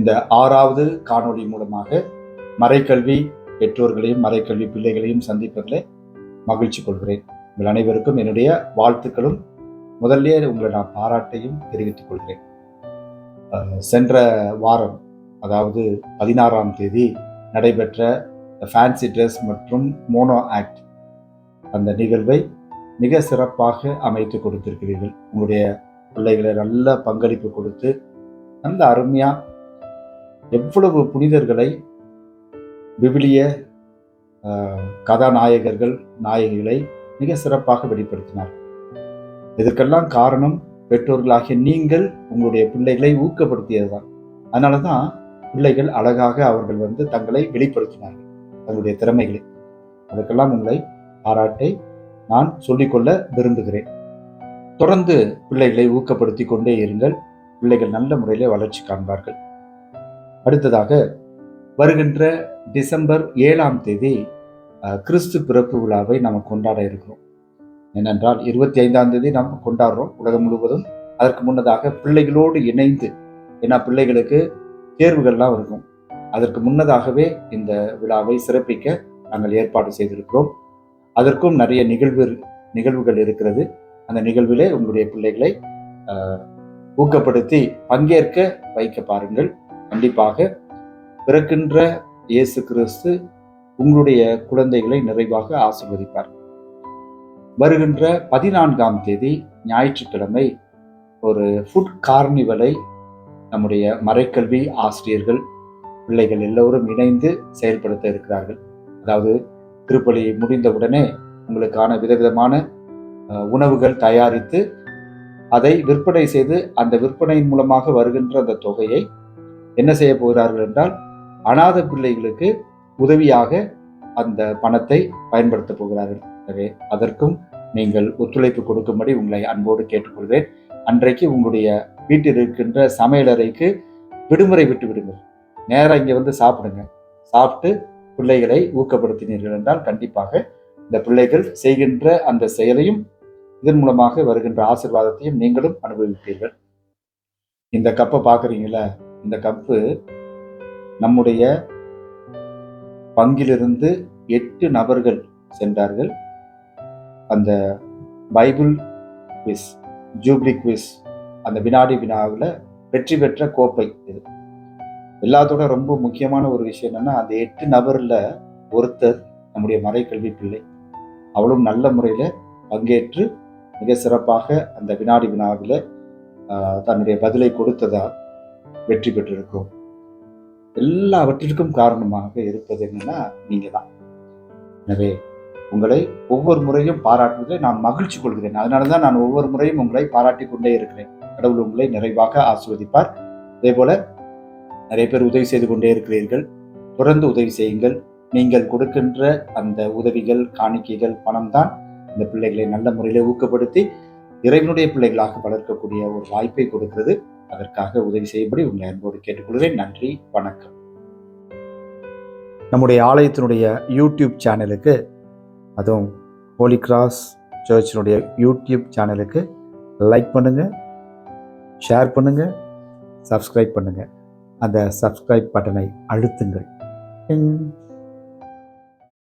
இந்த 6வது காணொளி மூலமாக மறைக்கல்வி பெற்றோர்களையும் மறைக்கல்வி பிள்ளைகளையும் சந்திப்பதில் மகிழ்ச்சி கொள்கிறேன். உங்கள் அனைவருக்கும் என்னுடைய வாழ்த்துக்களும் முதல்ல உங்களை நான் பாராட்டையும் தெரிவித்துக் கொள்கிறேன். சென்ற வாரம், அதாவது 16ஆம் தேதி நடைபெற்ற ஃபேன்சி ட்ரெஸ் மற்றும் மோனோ ஆக்ட் அந்த நிகழ்வை மிக சிறப்பாக அமைத்து கொடுத்திருக்கிறீர்கள். உங்களுடைய பிள்ளைகளை நல்ல பங்களிப்பு கொடுத்து நல்ல அருமையா எவ்வளவு புனிதர்களை, விவிலிய கதாநாயகர்கள், நாயகிகளை மிக சிறப்பாக வெளிப்படுத்தினார். இதற்கெல்லாம் காரணம் பெற்றோர்களாகிய நீங்கள் உங்களுடைய பிள்ளைகளை ஊக்கப்படுத்தியதுதான். அதனாலதான் பிள்ளைகள் அழகாக அவர்கள் தங்களை வெளிப்படுத்தினார்கள், தங்களுடைய திறமைகளை. அதுக்கெல்லாம் உங்களை பாராட்டை நான் சொல்லிக்கொள்ள விரும்புகிறேன். தொடர்ந்து பிள்ளைகளை ஊக்கப்படுத்தி கொண்டே இருங்கள். பிள்ளைகள் நல்ல முறையில வளர்ச்சி காண்பார்கள். அடுத்ததாக வருகின்ற டிசம்பர் 7ஆம் தேதி கிறிஸ்து பிறப்பு விழாவை நாம் கொண்டாட இருக்கிறோம். ஏனென்றால் 25ஆம் தேதி நாம் கொண்டாடுறோம் உலகம் முழுவதும். அதற்கு முன்னதாக பிள்ளைகளோடு இணைந்து, ஏன்னா பிள்ளைகளுக்கு தேர்வுகள்லாம் இருக்கும், அதற்கு முன்னதாகவே இந்த விழாவை சிறப்பிக்க நாங்கள் ஏற்பாடு செய்திருக்கிறோம். அதற்கும் நிறைய நிகழ்வுகள் இருக்கிறது. அந்த நிகழ்விலே உங்களுடைய பிள்ளைகளை ஊக்கப்படுத்தி பங்கேற்க வைக்க பாருங்கள். கண்டிப்பாக பிறக்கின்ற இயேசு கிறிஸ்து உங்களுடைய குழந்தைகளை நிறைவாக ஆசீர்வதிப்பார். வருகின்ற 14ஆம் தேதி ஞாயிற்றுக்கிழமை ஒரு ஃபுட் கார்னிவலை நம்முடைய மறைக்கல்வி ஆசிரியர்கள், பிள்ளைகள் எல்லோரும் இணைந்து செயல்படுத்த இருக்கிறார்கள். அதாவது திருப்பலி முடிந்தவுடனே உங்களுக்கான விதவிதமான உணவுகள் தயாரித்து அதை விற்பனை செய்து, அந்த விற்பனையின் மூலமாக வருகின்ற அந்த தொகையை என்ன செய்ய போகிறார்கள் என்றால், அநாத பிள்ளைகளுக்கு உதவியாக அந்த பணத்தை பயன்படுத்த போகிறார்கள். எனவே அதற்கும் நீங்கள் ஒத்துழைப்பு கொடுக்கும்படி உங்களை அன்போடு கேட்டுக்கொள்கிறேன். அன்றைக்கு உங்களுடைய வீட்டில் இருக்கின்ற சமையலறைக்கு விடுமுறை விட்டு விடுங்கள். நேராக இங்கே சாப்பிடுங்க. சாப்பிட்டு பிள்ளைகளை ஊக்கப்படுத்தினீர்கள் என்றால் கண்டிப்பாக இந்த பிள்ளைகள் செய்கின்ற அந்த செயலையும், இதன் மூலமாக வருகின்ற ஆசீர்வாதத்தையும் நீங்களும் அனுபவிப்பீர்கள். இந்த கப்பை பார்க்குறீங்களா? இந்த கப்பு நம்முடைய பங்கிலிருந்து 8 நபர்கள் சென்றார்கள். அந்த பைபிள் குவிஸ், ஜூப்ளி குவிஸ், அந்த வினாடி வினாவில் வெற்றி பெற்ற கோப்பை இது. எல்லாத்தோட ரொம்ப முக்கியமான ஒரு விஷயம் என்னன்னா, அந்த 8 நபர்ல ஒருத்தர் நம்முடைய மறைக்கல்வி பிள்ளை. அவளும் நல்ல முறையில பங்கேற்று மிக சிறப்பாக அந்த வினாடி வினாவில் தன்னுடைய பதிலை கொடுத்ததால் வெற்றி பெற்றிருக்கிறோம். எல்லாவற்றிற்கும் காரணமாக இருப்பது என்னன்னா நீங்க தான். எனவே உங்களை ஒவ்வொரு முறையும் பாராட்டுவதில் நான் மகிழ்ச்சி கொள்கிறேன். அதனாலதான் நான் ஒவ்வொரு முறையும் உங்களை பாராட்டி கொண்டே இருக்கிறேன். கடவுள் உங்களை நிறைவாக ஆசீர்வதிப்பார். அதே போல நிறைய பேர் உதவி செய்து கொண்டே இருக்கிறீர்கள். தொடர்ந்து உதவி செய்யுங்கள். நீங்கள் கொடுக்கின்ற அந்த உதவிகள், காணிக்கைகள், பணம் தான் இந்த பிள்ளைகளை நல்ல முறையில ஊக்கப்படுத்தி இறைவனுடைய பிள்ளைகளாக வளர்க்கக்கூடிய ஒரு வாய்ப்பை கொடுக்கிறது. அதற்காக உதவி செய்யும்படி உங்களை அன்போடு கேட்டுக்கொள்கிறேன். நன்றி, வணக்கம். நம்முடைய ஆலயத்தினுடைய யூடியூப் சேனலுக்கு, அதுவும் ஹோலி கிராஸ் சர்ச்சினுடைய யூடியூப் சேனலுக்கு லைக் பண்ணுங்க, ஷேர் பண்ணுங்க, சப்ஸ்கிரைப் பண்ணுங்க. அந்த சப்ஸ்கிரைப் பட்டனை அழுத்துங்கள்.